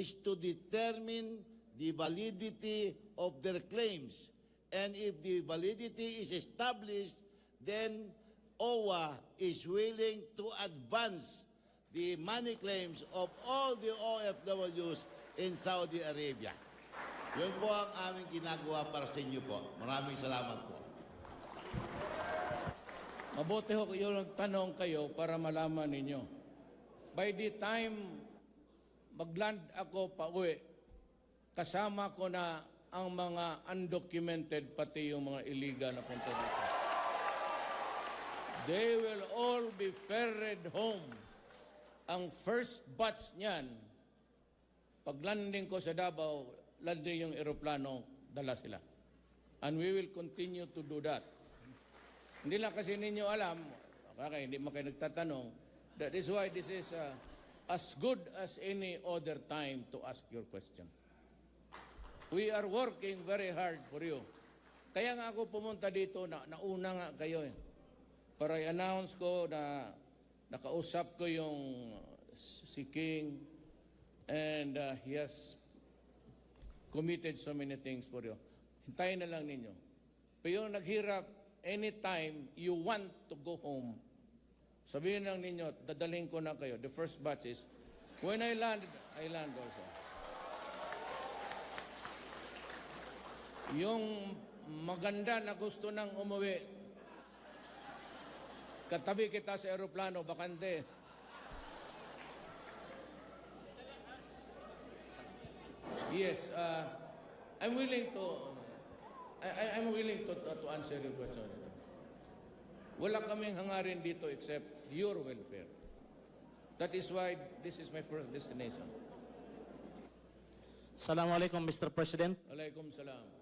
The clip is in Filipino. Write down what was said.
is to determine the validity of their claims. And if the validity is established, then OWA is willing to advance the money claims of all the OFWs in Saudi Arabia. Yun po ang aming ginagawa para sa inyo po. Maraming salamat po. Mabuti ho yung nagtanong kayo para malaman ninyo. By the time magland ako pa uwi, kasama ko na ang mga undocumented pati yung mga illegal na punta dito. They will all be ferried home. Ang first batch niyan, pag landing ko sa Davao, landing yung eroplano, dala sila. And we will continue to do that. Hindi lang kasi ninyo alam, okay, hindi mo kayo nagtatanong, that is why this is as good as any other time to ask your question. We are working very hard for you. Kaya nga ako pumunta dito, nauna nga kayo eh. Para i-announce ko na nakausap ko yung si King and he has committed so many things for you. Hintayin na lang ninyo. Pero yung naghirap, anytime you want to go home, sabihin lang ninyo, dadaling ko na kayo. The first batch is, when I land also. Yung maganda na gusto nang umuwi, katabi kita sa aeroplano, bakante. Yes, I'm willing to answer your question. Wala kaming hangarin dito except your welfare. That is why this is my first destination. Assalamualaikum, Mr. President. Alaikum salam.